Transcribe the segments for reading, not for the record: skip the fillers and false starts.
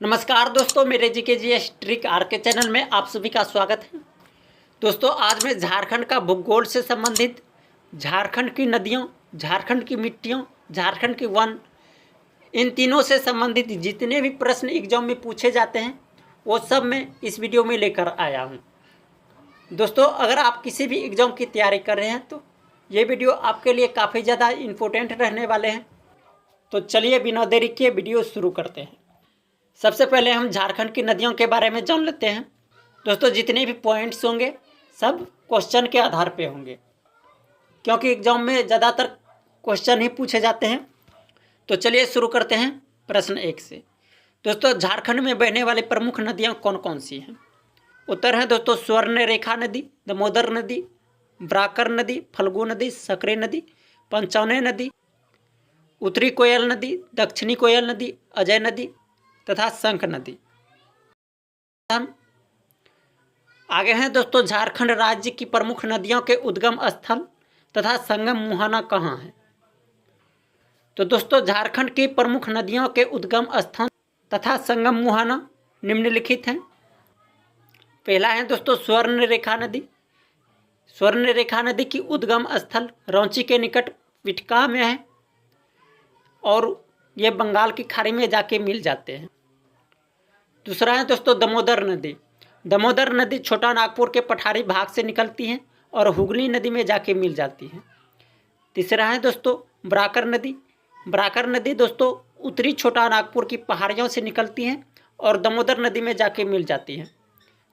नमस्कार दोस्तों, मेरे GKGS ट्रिक आर के चैनल में आप सभी का स्वागत है। दोस्तों, आज मैं झारखंड का भूगोल से संबंधित, झारखंड की नदियों, झारखंड की मिट्टियों, झारखंड के वन, इन तीनों से संबंधित जितने भी प्रश्न एग्जाम में पूछे जाते हैं वो सब मैं इस वीडियो में लेकर आया हूँ। दोस्तों, अगर आप किसी भी एग्ज़ाम की तैयारी कर रहे हैं तो ये वीडियो आपके लिए काफ़ी ज़्यादा इम्पोर्टेंट रहने वाले हैं। तो चलिए बिना देरी किए वीडियो शुरू करते हैं। सबसे पहले हम झारखंड की नदियों के बारे में जान लेते हैं। दोस्तों, जितने भी पॉइंट्स होंगे सब क्वेश्चन के आधार पे होंगे, क्योंकि एग्जाम में ज़्यादातर क्वेश्चन ही पूछे जाते हैं। तो चलिए शुरू करते हैं प्रश्न 1 से। दोस्तों, झारखंड में बहने वाली प्रमुख नदियाँ कौन कौन सी हैं? उत्तर है दोस्तों स्वर्णरेखा नदी, दामोदर नदी, ब्राकर नदी, फल्गु नदी, सकरी नदी, पंचौनी नदी, उत्तरी कोयल नदी, दक्षिणी कोयल नदी, अजय नदी तथा शंख नदी। हम आगे हैं दोस्तों, झारखंड राज्य की प्रमुख नदियों के उद्गम स्थल तथा संगम मुहाना कहाँ है? तो दोस्तों, झारखंड की प्रमुख नदियों के उद्गम स्थान तथा संगम मुहाना निम्नलिखित हैं। पहला है दोस्तों स्वर्णरेखा नदी। स्वर्णरेखा नदी की उद्गम स्थल रांची के निकट पिटका में है और ये बंगाल की खाड़ी में जाके मिल जाते हैं। दूसरा है दोस्तों दामोदर नदी। दामोदर नदी छोटा नागपुर के पठारी भाग से निकलती है और हुगली नदी में जाके मिल जाती है। तीसरा है दोस्तों ब्राकर नदी। ब्राकर नदी दोस्तों उत्तरी छोटा नागपुर की पहाड़ियों से निकलती हैं और दामोदर नदी में जाके मिल जाती हैं।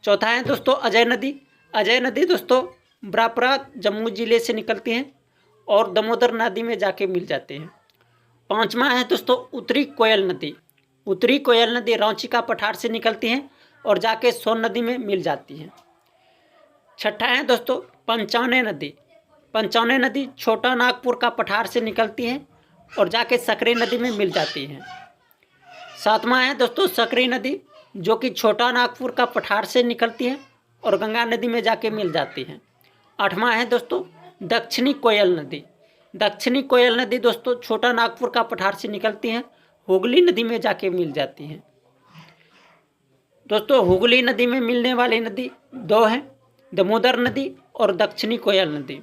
चौथा है दोस्तों अजय नदी। अजय नदी दोस्तों ब्रापरा जम्मू जिले से निकलती हैं और दामोदर नदी में जाके मिल जाते हैं। पांचवा है दोस्तों उत्तरी कोयल नदी। उत्तरी कोयल नदी रांची का पठार से निकलती हैं और जाके सोन नदी में मिल जाती हैं। छठा है दोस्तों पंचौनी नदी। पंचौनी नदी छोटा नागपुर का पठार से निकलती है और जाके सकरी नदी में मिल जाती हैं। सातवां है दोस्तों सकरी नदी, जो कि छोटा नागपुर का पठार से निकलती है और गंगा नदी में जाके मिल जाती हैं। आठवां है दोस्तों दक्षिणी कोयल नदी। दक्षिणी कोयल नदी दोस्तों छोटा नागपुर का पठार से निकलती हैं, हुगली नदी में जाके मिल जाती हैं। दोस्तों, हुगली नदी में मिलने वाली नदी दो हैं, दामोदर नदी और दक्षिणी कोयल नदी।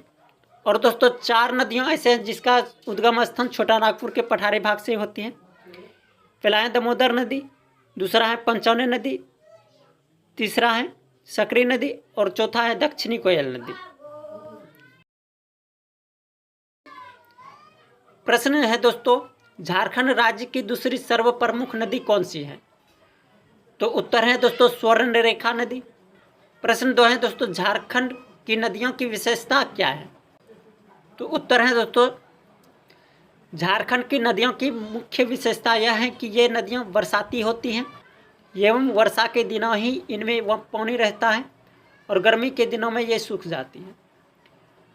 और दोस्तों 4 नदियां ऐसे हैं जिसका उद्गम स्थान छोटा नागपुर के पठारी भाग से होती हैं। पहला है दामोदर नदी, दूसरा है पंचौनी नदी, तीसरा है सकरी नदी और चौथा है दक्षिणी कोयल नदी। प्रश्न है दोस्तों झारखंड राज्य की दूसरी सर्वप्रमुख नदी कौन सी है? तो उत्तर है दोस्तों स्वर्णरेखा नदी। प्रश्न 2 है दोस्तों झारखंड की नदियों की विशेषता क्या है? तो उत्तर है दोस्तों झारखंड की नदियों की मुख्य विशेषता यह है कि ये नदियां बरसाती होती हैं एवं वर्षा के दिनों ही इनमें पानी रहता है और गर्मी के दिनों में ये सूख जाती हैं।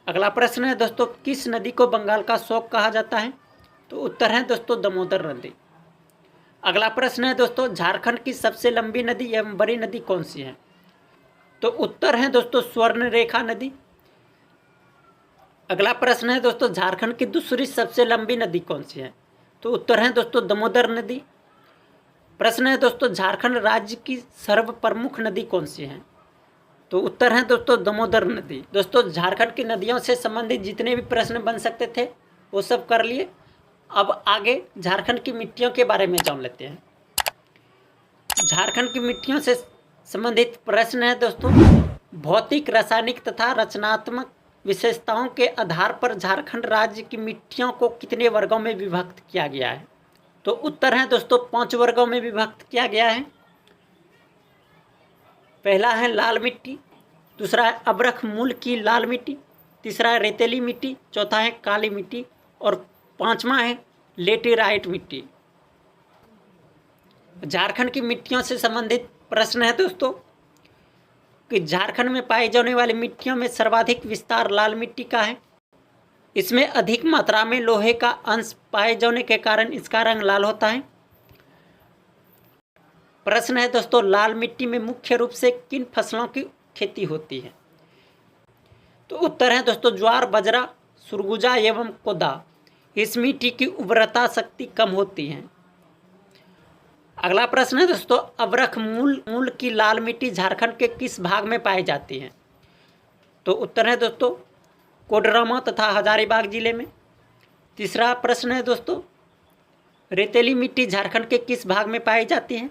अगला प्रश्न है दोस्तों किस नदी को बंगाल का शौक कहा जाता है? तो उत्तर है दोस्तों दामोदर नदी। अगला प्रश्न है दोस्तों झारखंड की सबसे लंबी नदी एवं बड़ी नदी कौन सी है? तो उत्तर है दोस्तों स्वर्णरेखा नदी। अगला प्रश्न है दोस्तों झारखंड की दूसरी सबसे लंबी नदी कौन सी है? तो उत्तर है दोस्तों दामोदर नदी। प्रश्न है दोस्तों झारखंड राज्य की सर्वप्रमुख नदी कौन सी है? तो उत्तर है दोस्तों दामोदर नदी। दोस्तों, झारखंड की नदियों से संबंधित जितने भी प्रश्न बन सकते थे वो सब कर लिए। अब आगे झारखंड की मिट्टियों के बारे में जान लेते हैं। झारखंड की मिट्टियों से संबंधित प्रश्न है दोस्तों भौतिक, रासायनिक तथा रचनात्मक विशेषताओं के आधार पर झारखंड राज्य की मिट्टियों को कितने वर्गों में विभक्त किया गया है? तो उत्तर है दोस्तों 5 वर्गों में विभक्त किया गया है। पहला है लाल मिट्टी, दूसरा है अब्रख मूल की लाल मिट्टी, तीसरा है रेतीली मिट्टी, चौथा है काली मिट्टी और पांचवा है लेटेराइट मिट्टी। झारखंड की मिट्टियों से संबंधित प्रश्न है दोस्तों कि झारखंड में पाई जाने वाली मिट्टियों में सर्वाधिक विस्तार लाल मिट्टी का है। इसमें अधिक मात्रा में लोहे का अंश पाए जाने के कारण इसका रंग लाल होता है। प्रश्न है दोस्तों लाल मिट्टी में मुख्य रूप से किन फसलों की खेती होती है? तो उत्तर है दोस्तों ज्वार, बाजरा, सुरगुजा एवं कोदा। इस मिट्टी की उर्वरता शक्ति कम होती है। अगला प्रश्न है दोस्तों, अबरख मूल की लाल मिट्टी झारखंड के किस भाग में पाई जाती है? तो उत्तर है दोस्तों कोडरमा तथा हजारीबाग जिले में। तीसरा प्रश्न है दोस्तों, रेतीली मिट्टी झारखंड के किस भाग में पाई जाती है?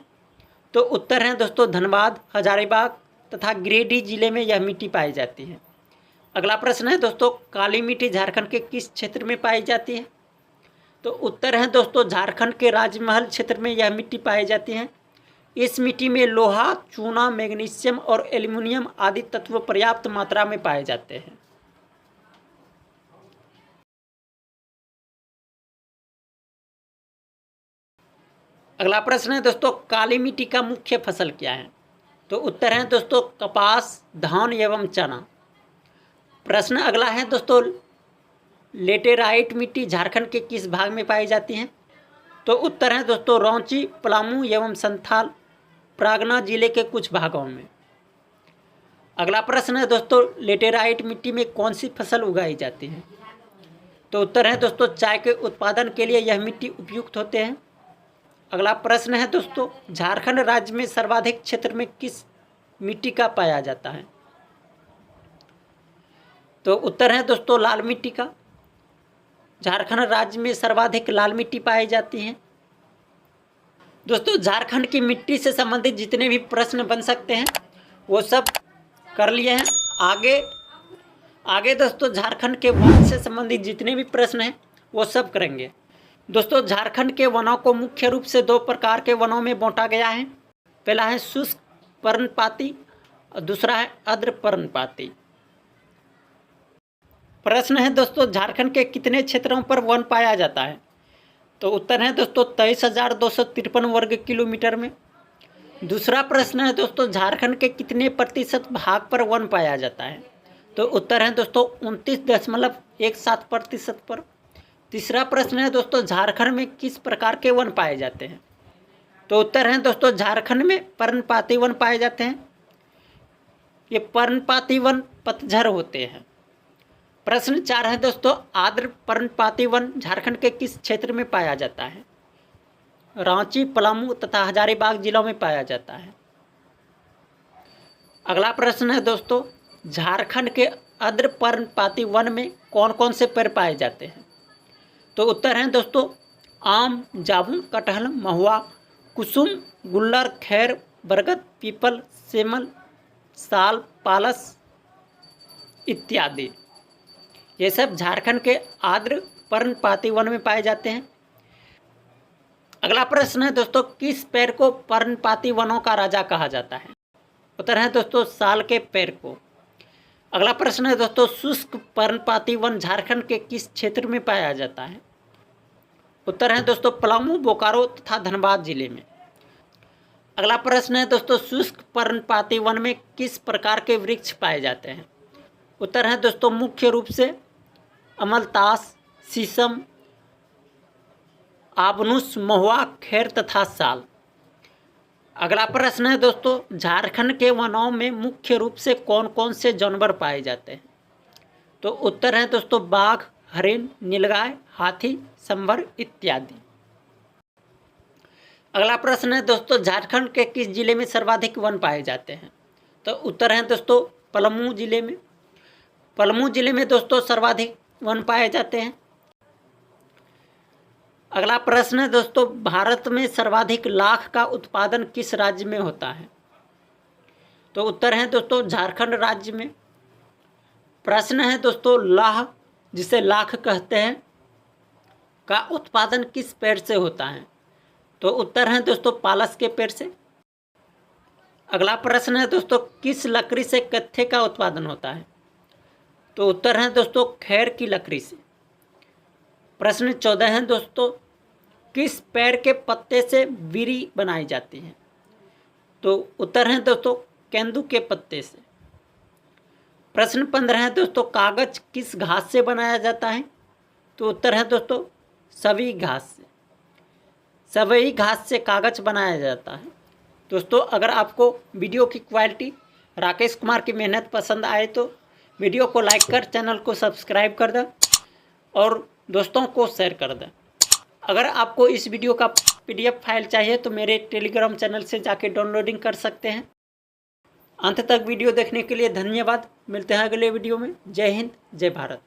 तो उत्तर है दोस्तों धनबाद, हजारीबाग तथा गिरिडीह जिले में यह मिट्टी पाई जाती है। अगला प्रश्न है दोस्तों, काली मिट्टी झारखंड के किस क्षेत्र में पाई जाती है? तो उत्तर है दोस्तों झारखंड के राजमहल क्षेत्र में यह मिट्टी पाई जाती है। इस मिट्टी में लोहा, चूना, मैग्नीशियम और एल्युमिनियम आदि तत्व पर्याप्त मात्रा में पाए जाते हैं। अगला प्रश्न है दोस्तों, काली मिट्टी का मुख्य फसल क्या है? तो उत्तर है दोस्तों कपास, धान एवं चना। प्रश्न अगला है दोस्तों, लेटेराइट मिट्टी झारखंड के किस भाग में पाई जाती है? तो उत्तर है दोस्तों रांची, पलामू एवं संथाल परगना जिले के कुछ भागों में। अगला प्रश्न है दोस्तों, लेटेराइट मिट्टी में कौन सी फसल उगाई जाती है? तो उत्तर है दोस्तों चाय के उत्पादन के लिए यह मिट्टी उपयुक्त होते हैं। अगला प्रश्न है दोस्तों, झारखंड राज्य में सर्वाधिक क्षेत्र में किस मिट्टी का पाया जाता है? तो उत्तर है दोस्तों लाल मिट्टी का। झारखंड राज्य में सर्वाधिक लाल मिट्टी पाई जाती है। दोस्तों झारखंड की मिट्टी से संबंधित जितने भी प्रश्न बन सकते हैं वो सब कर लिए हैं। आगे दोस्तों झारखंड के वन से संबंधित जितने भी प्रश्न हैं वो सब करेंगे। दोस्तों झारखंड के वनों को मुख्य रूप से 2 प्रकार के वनों में बांटा गया है। पहला है शुष्क पर्णपाती और दूसरा है आर्द्र पर्णपाती। प्रश्न है दोस्तों, झारखंड के कितने क्षेत्रों पर वन पाया जाता है? तो उत्तर है दोस्तों 23,253 वर्ग किलोमीटर में। दूसरा प्रश्न है दोस्तों, झारखंड के कितने प्रतिशत भाग पर वन पाया जाता है? तो उत्तर है दोस्तों 29.17% पर। तीसरा प्रश्न है दोस्तों, झारखंड में किस प्रकार के वन पाए जाते हैं? तो उत्तर है दोस्तों झारखंड में पर्णपाती वन पाए जाते हैं। ये पर्णपाती वन पतझड़ होते हैं। प्रश्न 4 है दोस्तों, आर्द्र पर्णपाती वन झारखंड के किस क्षेत्र में पाया जाता है? रांची, पलामू तथा हजारीबाग जिलों में पाया जाता है। अगला प्रश्न है दोस्तों, झारखंड के आर्द्र पर्णपाती वन में कौन कौन से पेड़ पाए जाते हैं? तो उत्तर हैं दोस्तों आम, जामुन, कटहल, महुआ, कुसुम, गुल्लर, खैर, बरगद, पीपल, सेमल, साल, पालस इत्यादि। ये सब झारखंड के आर्द्र पर्णपाती वन में पाए जाते हैं। अगला प्रश्न है दोस्तों, किस पेड़ को पर्णपाती वनों का राजा कहा जाता है? उत्तर है दोस्तों साल के पेड़ को। अगला प्रश्न है दोस्तों, शुष्क पर्णपाती वन झारखंड के किस क्षेत्र में पाया जाता है? उत्तर है दोस्तों पलामू, बोकारो तथा धनबाद जिले में। अगला प्रश्न है दोस्तों, शुष्क पर्णपाती वन में किस प्रकार के वृक्ष पाए जाते हैं? उत्तर है दोस्तों मुख्य रूप से अमलतास, शीशम, आबनुस, महुआ, खैर तथा साल। अगला प्रश्न है दोस्तों, झारखंड के वनों में मुख्य रूप से कौन कौन से जानवर पाए जाते हैं? तो उत्तर है दोस्तों बाघ, हरिण, नीलगाय, हाथी, सांभर इत्यादि। अगला प्रश्न है दोस्तों, झारखंड के किस जिले में सर्वाधिक वन पाए जाते हैं? तो उत्तर है दोस्तों पलामू जिले में। पलामू जिले में दोस्तों सर्वाधिक वन पाए जाते हैं। अगला प्रश्न है दोस्तों, भारत में सर्वाधिक लाख का उत्पादन किस राज्य में होता है? तो उत्तर है दोस्तों झारखंड राज्य में। प्रश्न है दोस्तों, लाह जिसे लाख कहते हैं का उत्पादन किस पेड़ से होता है? तो उत्तर है दोस्तों पालस के पेड़ से। अगला प्रश्न है दोस्तों, किस लकड़ी से कत्थे का उत्पादन होता है? तो उत्तर है दोस्तों खैर की लकड़ी से। प्रश्न 14 है दोस्तों, किस पेड़ के पत्ते से बीड़ी बनाई जाती है? तो उत्तर है दोस्तों केंदू के पत्ते से। प्रश्न 15 है दोस्तों, कागज किस घास से बनाया जाता है? तो उत्तर है दोस्तों सभी घास से। सभी घास से कागज बनाया जाता है। दोस्तों अगर आपको वीडियो की क्वालिटी राकेश कुमार की मेहनत पसंद आए तो वीडियो को लाइक कर चैनल को सब्सक्राइब कर दें और दोस्तों को शेयर कर दें। अगर आपको इस वीडियो का PDF फाइल चाहिए तो मेरे टेलीग्राम चैनल से जाके डाउनलोडिंग कर सकते हैं। अंत तक वीडियो देखने के लिए धन्यवाद। मिलते हैं अगले वीडियो में। जय हिंद, जय भारत।